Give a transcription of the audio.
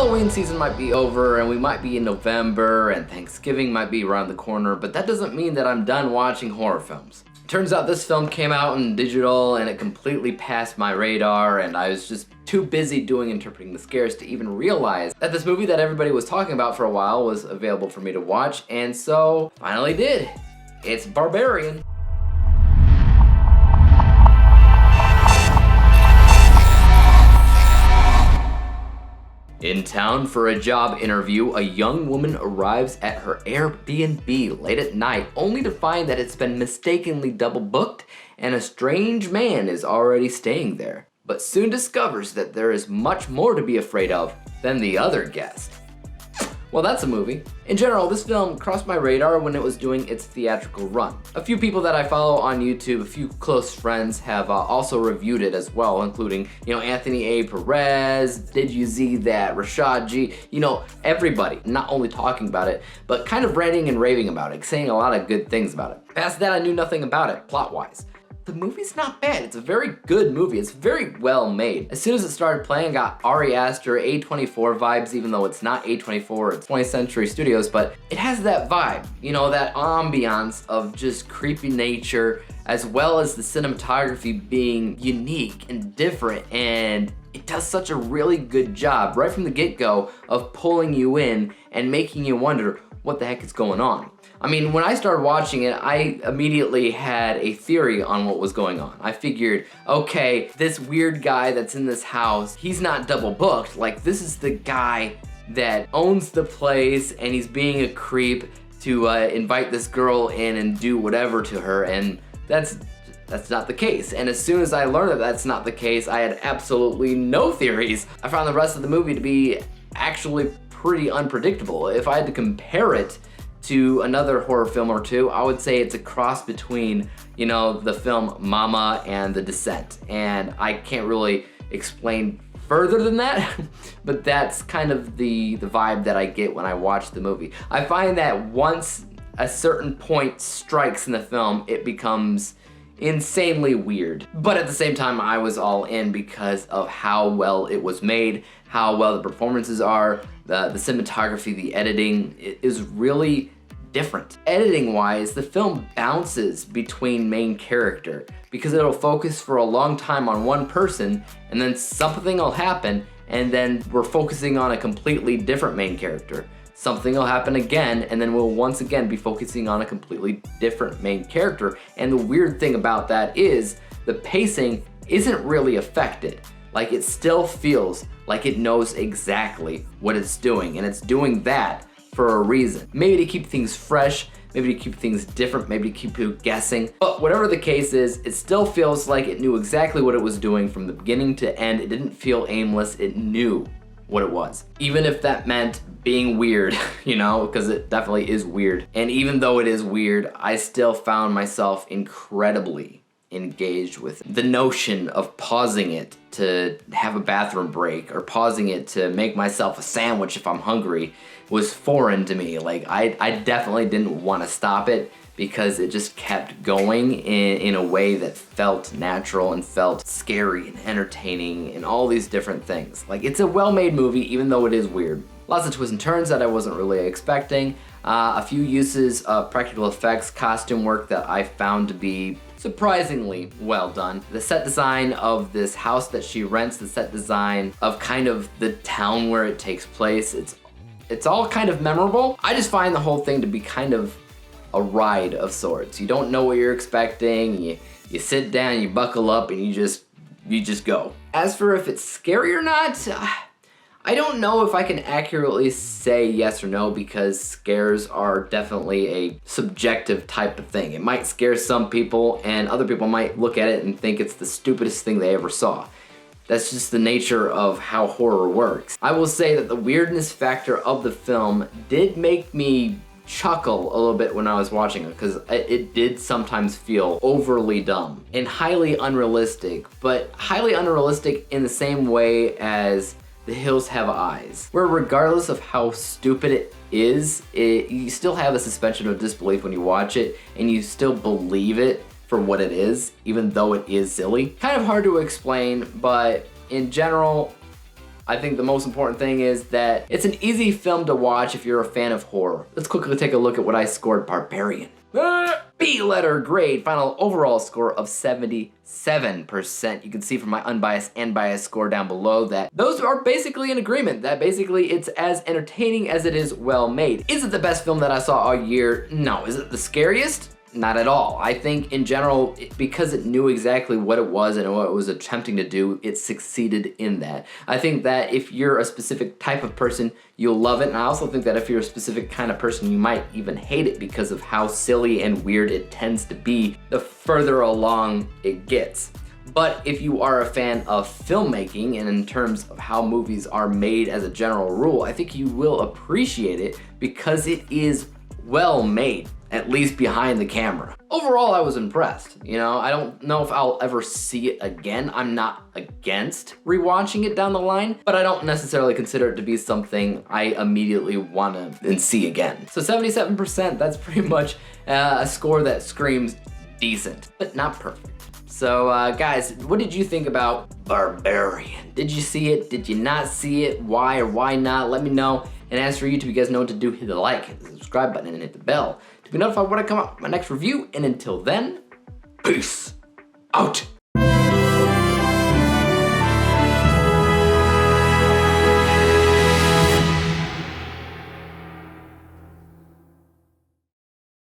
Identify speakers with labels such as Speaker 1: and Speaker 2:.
Speaker 1: Halloween season might be over and we might be in November and Thanksgiving might be around the corner, but that doesn't mean that I'm done watching horror films. Turns out this film came out in digital and it completely passed my radar, and I was just too busy doing Interpreting the Scares to even realize that this movie that everybody was talking about for a while was available for me to watch, and so finally did. It's Barbarian. In town for a job interview, a young woman arrives at her Airbnb late at night, only to find that it's been mistakenly double booked and a strange man is already staying there, but soon discovers that there is much more to be afraid of than the other guest. Well, that's a movie. In general, this film crossed my radar when it was doing its theatrical run. A few people that I follow on YouTube, a few close friends, have also reviewed it as well, including, Anthony A. Perez, Did You See That, Rashad G, everybody, not only talking about it, but kind of ranting and raving about it, saying a lot of good things about it. Past that, I knew nothing about it, plot-wise. The movie's not bad. It's a very good movie. It's very well made. As soon as it started playing, I got Ari Aster, A24 vibes, even though it's not A24, it's 20th Century Studios, but it has that vibe, that ambiance of just creepy nature, as well as the cinematography being unique and different, and it does such a really good job right from the get-go of pulling you in and making you wonder what the heck is going on. I mean, when I started watching it, I immediately had a theory on what was going on. I figured, okay, this weird guy that's in this house, he's not double booked. Like, this is the guy that owns the place and he's being a creep to invite this girl in and do whatever to her, and that's not the case. And as soon as I learned that that's not the case, I had absolutely no theories. I found the rest of the movie to be actually pretty unpredictable. If I had to compare it to another horror film or two, I would say it's a cross between, the film Mama and The Descent. And I can't really explain further than that, but that's kind of the vibe that I get when I watch the movie. I find that once a certain point strikes in the film, it becomes insanely weird. But at the same time, I was all in because of how well it was made, how well the performances are, the cinematography, the editing is really different. Editing-wise, the film bounces between main character because it'll focus for a long time on one person and then something will happen and then we're focusing on a completely different main character. Something will happen again and then we'll once again be focusing on a completely different main character. And the weird thing about that is the pacing isn't really affected. Like, it still feels like it knows exactly what it's doing, and it's doing that for a reason. Maybe to keep things fresh, maybe to keep things different, maybe to keep you guessing. But whatever the case is, it still feels like it knew exactly what it was doing from the beginning to end. It didn't feel aimless, it knew what it was. Even if that meant being weird, because it definitely is weird. And even though it is weird, I still found myself incredibly engaged with the notion of pausing it to have a bathroom break or pausing it to make myself a sandwich if I'm hungry was foreign to me. Like, I definitely didn't want to stop it because it just kept going in a way that felt natural and felt scary and entertaining and all these different things. Like, it's a well-made movie even though it is weird. Lots of twists and turns that I wasn't really expecting. A few uses of practical effects, costume work that I found to be surprisingly well done. The set design of this house that she rents, the set design of kind of the town where it takes place, it's all kind of memorable. I just find the whole thing to be kind of a ride of sorts. You don't know what you're expecting, you sit down, you buckle up, and you just go. As for if it's scary or not, I don't know if I can accurately say yes or no because scares are definitely a subjective type of thing. It might scare some people and other people might look at it and think it's the stupidest thing they ever saw. That's just the nature of how horror works. I will say that the weirdness factor of the film did make me chuckle a little bit when I was watching it because it did sometimes feel overly dumb and highly unrealistic, but highly unrealistic in the same way as The Hills Have Eyes, where regardless of how stupid it is, you still have a suspension of disbelief when you watch it, and you still believe it for what it is, even though it is silly. Kind of hard to explain, but in general, I think the most important thing is that it's an easy film to watch if you're a fan of horror. Let's quickly take a look at what I scored Barbarian. B letter grade, final overall score of 77%. You can see from my unbiased and biased score down below that those are basically in agreement, that basically it's as entertaining as it is well made. Is it the best film that I saw all year? No. Is it the scariest? Not at all. I think in general, because it knew exactly what it was and what it was attempting to do, it succeeded in that. I think that if you're a specific type of person, you'll love it. And I also think that if you're a specific kind of person, you might even hate it because of how silly and weird it tends to be the further along it gets. But if you are a fan of filmmaking and in terms of how movies are made as a general rule, I think you will appreciate it because it is well made, at least behind the camera. Overall, I was impressed. You know, I don't know if I'll ever see it again. I'm not against rewatching it down the line, but I don't necessarily consider it to be something I immediately want to see again. So 77%, that's pretty much a score that screams decent, but not perfect. So guys, what did you think about Barbarian? Did you see it? Did you not see it? Why or why not? Let me know. And as for YouTube, you guys know what to do. Hit the like, hit the subscribe button, and hit the bell to be notified when I come out with my next review. And until then, peace out.